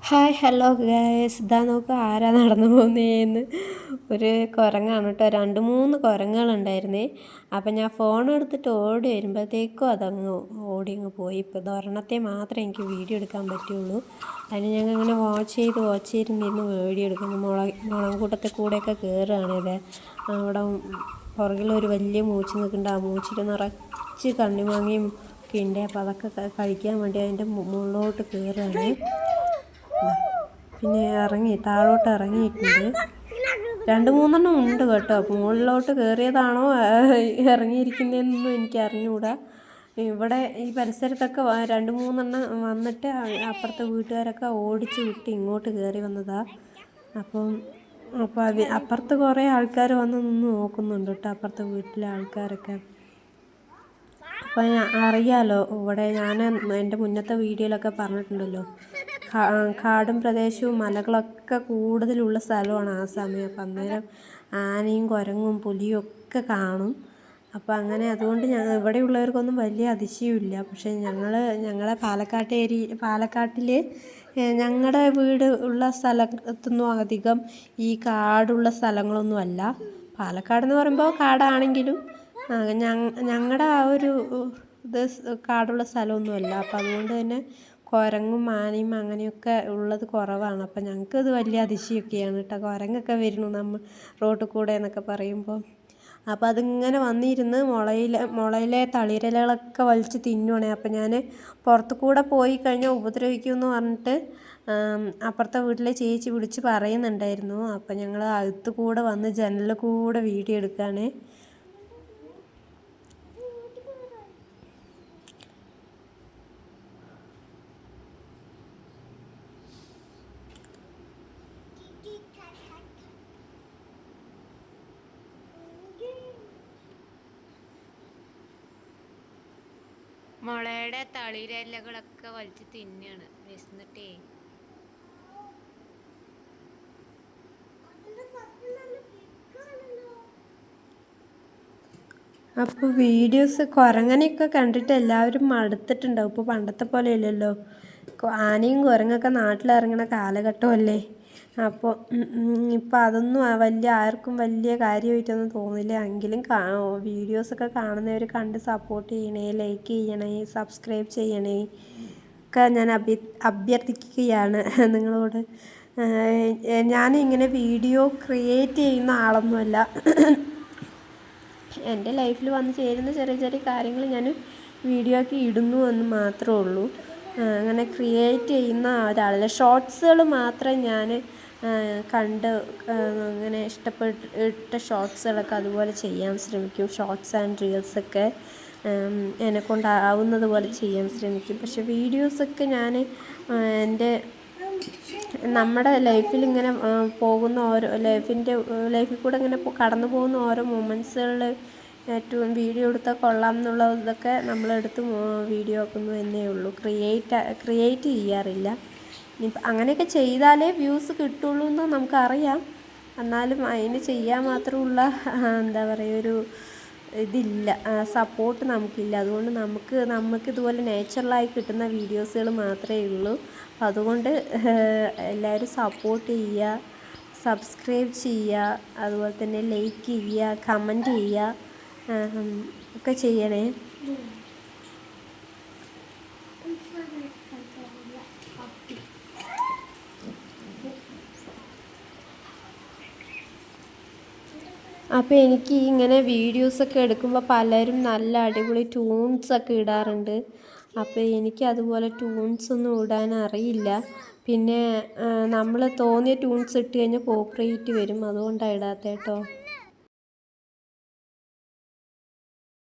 Hi hello guys, ഇതാ നോക്കുക ആരാ നടന്നു പോകുന്നതെന്ന്. ഒരു കുരങ്ങാണ് കേട്ടോ. 2-3 കുരങ്ങുകളുണ്ടായിരുന്നേ. അപ്പം ഞാൻ ഫോൺ എടുത്തിട്ട് ഓടി വരുമ്പോഴത്തേക്കും അതങ്ങ് ഓടിയങ്ങ് പോയി. ഇപ്പോൾ ഒരെണ്ണത്തെ മാത്രമേ എനിക്ക് വീഡിയോ എടുക്കാൻ പറ്റുള്ളൂ. അതിന് ഞങ്ങൾ ഇങ്ങനെ വാച്ച് ചെയ്തിരുന്നിരുന്ന് വീഡിയോ എടുക്കുന്നു. മുളങ്കൂട്ടത്തിൽ കൂടെയൊക്കെ കയറുകയാണിത്. അവിടെ പുറകിലൊരു വലിയ മൂച്ചി നിൽക്കുന്നുണ്ട്. ആ മൂച്ചിൽ നിറച്ച് കണ്ണിമാങ്ങയും ഒക്കെ ഉണ്ട്. അപ്പോൾ അതൊക്കെ കഴിക്കാൻ വേണ്ടി അതിൻ്റെ മുകളിലോട്ട് കയറുകയാണ്. പിന്നെ താഴോട്ട് ഇറങ്ങിയിട്ടുണ്ട്. 2-3 ഉണ്ട് കേട്ടോ. മുകളിലോട്ട് കയറിയതാണോ ഇറങ്ങിയിരിക്കുന്നതെന്നൊന്നും എനിക്ക് അറിഞ്ഞുകൂടാ. ഇവിടെ ഈ പരിസരത്തൊക്കെ 2-3 വന്നിട്ട് അപ്പുറത്തെ വീട്ടുകാരൊക്കെ ഓടിച്ച് വിട്ട് ഇങ്ങോട്ട് കയറി വന്നതാണ്. അപ്പോൾ അപ്പുറത്ത് കുറേ ആൾക്കാർ വന്ന് നിന്ന് നോക്കുന്നുണ്ട് കേട്ടോ, അപ്പുറത്തെ വീട്ടിലെ ആൾക്കാരൊക്കെ. അപ്പോൾ അറിയാമല്ലോ, ഇവിടെ ഞാൻ എൻ്റെ മുന്നത്തെ വീഡിയോയിലൊക്കെ പറഞ്ഞിട്ടുണ്ടല്ലോ, കാടും പ്രദേശവും മലകളൊക്കെ കൂടുതലുള്ള സ്ഥലമാണ് ആ സമയം. അപ്പം അന്നേരം ആനയും കുരങ്ങും പുലിയും ഒക്കെ കാണും. അപ്പോൾ അങ്ങനെ അതുകൊണ്ട് ഇവിടെയുള്ളവർക്കൊന്നും വലിയ അതിശയമില്ല. പക്ഷേ ഞങ്ങളെ പാലക്കാട്ടിൽ ഞങ്ങളുടെ വീട് ഉള്ള സ്ഥലത്തൊന്നും അധികം ഈ കാടുള്ള സ്ഥലങ്ങളൊന്നും അല്ല. പാലക്കാടെന്ന് പറയുമ്പോൾ കാടാണെങ്കിലും ഞങ്ങളുടെ ആ ഒരു ഇത് കാടുള്ള സ്ഥലമൊന്നുമല്ല. അപ്പം അതുകൊണ്ട് തന്നെ കുരങ്ങും ആനയും അങ്ങനെയൊക്കെ ഉള്ളത് കുറവാണ്. അപ്പം ഞങ്ങൾക്കത് വലിയ അതിശയമൊക്കെയാണ് കേട്ടോ. കുരങ്ങൊക്കെ വരുന്നു റോട്ടിൽ കൂടെ എന്നൊക്കെ പറയുമ്പോൾ. അപ്പോൾ അതിങ്ങനെ വന്നിരുന്ന് മുളയിലെ തളിരിലകളൊക്കെ വലിച്ച് തിന്നുവാണേ. അപ്പം ഞാൻ പുറത്തു കൂടെ പോയി കഴിഞ്ഞാൽ ഉപദ്രവിക്കുമെന്ന് പറഞ്ഞിട്ട് അപ്പുറത്തെ വീട്ടിലെ ചേച്ചി വിളിച്ച് പറയുന്നുണ്ടായിരുന്നു. അപ്പം ഞങ്ങൾ അകത്ത് കൂടെ വന്ന് ജനലിൽ കൂടെ വീഡിയോ എടുക്കുകയാണ്. മുളയുടെ തളിരിലകളൊക്കെ വലിച്ച് തിന്നാണ് വിശന്നിട്ടേ. അപ്പോൾ വീഡിയോസ് കുരങ്ങനെയൊക്കെ കണ്ടിട്ട് എല്ലാവരും മടുത്തിട്ടുണ്ടാവും. ഇപ്പോൾ പണ്ടത്തെ പോലെ അല്ലല്ലോ, ആനയും കുരങ്ങൊക്കെ നാട്ടിലിറങ്ങുന്ന കാലഘട്ടമല്ലേ. അപ്പോൾ ഇപ്പം അതൊന്നും ആർക്കും വലിയ കാര്യമായിട്ടൊന്നും തോന്നില്ല. എങ്കിലും വീഡിയോസൊക്കെ കാണുന്നവർ കണ്ട് സപ്പോർട്ട് ചെയ്യണേ, ലൈക്ക് ചെയ്യണേ, സബ്സ്ക്രൈബ് ചെയ്യണേ ഒക്കെ ഞാൻ അഭ്യർത്ഥിക്കുകയാണ് നിങ്ങളോട്. ഞാനിങ്ങനെ വീഡിയോ ക്രിയേറ്റ് ചെയ്യുന്ന ആളൊന്നുമല്ല. എൻ്റെ ലൈഫിൽ വന്ന് ചേരുന്ന ചെറിയ ചെറിയ കാര്യങ്ങൾ ഞാൻ വീഡിയോ ആക്കി ഇടുന്നു എന്ന് മാത്രമേ ഉള്ളൂ. അങ്ങനെ ക്രിയേറ്റ് ചെയ്യുന്ന ഒരാളല്ല. ഷോർട്സുകൾ മാത്രമേ ഞാൻ കണ്ട് അങ്ങനെ ഇഷ്ടപ്പെട്ട ഷോർട്സുകളൊക്കെ അതുപോലെ ചെയ്യാൻ ശ്രമിക്കും. ഷോർട്സ് ആൻഡ് റീൽസൊക്കെ എന്നെക്കൊണ്ടാവുന്നത് പോലെ ചെയ്യാൻ ശ്രമിക്കും. പക്ഷേ വീഡിയോസൊക്കെ ഞാൻ നമ്മുടെ ലൈഫിൽ ഇങ്ങനെ പോകുന്ന ലൈഫിൽ കൂടെ ഇങ്ങനെ കടന്നു പോകുന്ന ഓരോ മൊമെൻറ്റ്സുകളിൽ ഏറ്റവും വീഡിയോ എടുത്താൽ കൊള്ളാം എന്നുള്ളതൊക്കെ നമ്മളെടുത്ത് വീഡിയോ ആക്കുന്നു എന്നേ ഉള്ളൂ. ക്രിയേറ്റ് ചെയ്യാറില്ല. അങ്ങനെയൊക്കെ ചെയ്താലേ വ്യൂസ് കിട്ടുള്ളൂ എന്ന് നമുക്കറിയാം. എന്നാലും അതിന് ചെയ്യാൻ മാത്രമുള്ള എന്താ പറയുക, ഒരു ഇതില്ല, സപ്പോർട്ട് നമുക്കില്ല. അതുകൊണ്ട് നമുക്ക് ഇതുപോലെ നാച്ചുറലായി കിട്ടുന്ന വീഡിയോസുകൾ മാത്രമേ ഉള്ളൂ. അപ്പം അതുകൊണ്ട് എല്ലാവരും സപ്പോർട്ട് ചെയ്യുക, സബ്സ്ക്രൈബ് ചെയ്യുക, അതുപോലെ തന്നെ ലൈക്ക് ചെയ്യുക, കമൻറ്റ് ചെയ്യുക ഒക്കെ ചെയ്യണേ. അപ്പോൾ എനിക്ക് ഇങ്ങനെ വീഡിയോസൊക്കെ എടുക്കുമ്പോൾ പലരും നല്ല അടിപൊളി ട്യൂൺസൊക്കെ ഇടാറുണ്ട്. അപ്പോൾ എനിക്ക് അതുപോലെ ട്യൂൺസൊന്നും ഇടാൻ അറിയില്ല. പിന്നെ നമ്മൾ തോന്നിയ ട്യൂൺസ് ഇട്ട് കഴിഞ്ഞാൽ കോപ്പിറൈറ്റ് വരും. അതുകൊണ്ടാണ് ഇടാത്തത് കേട്ടോ.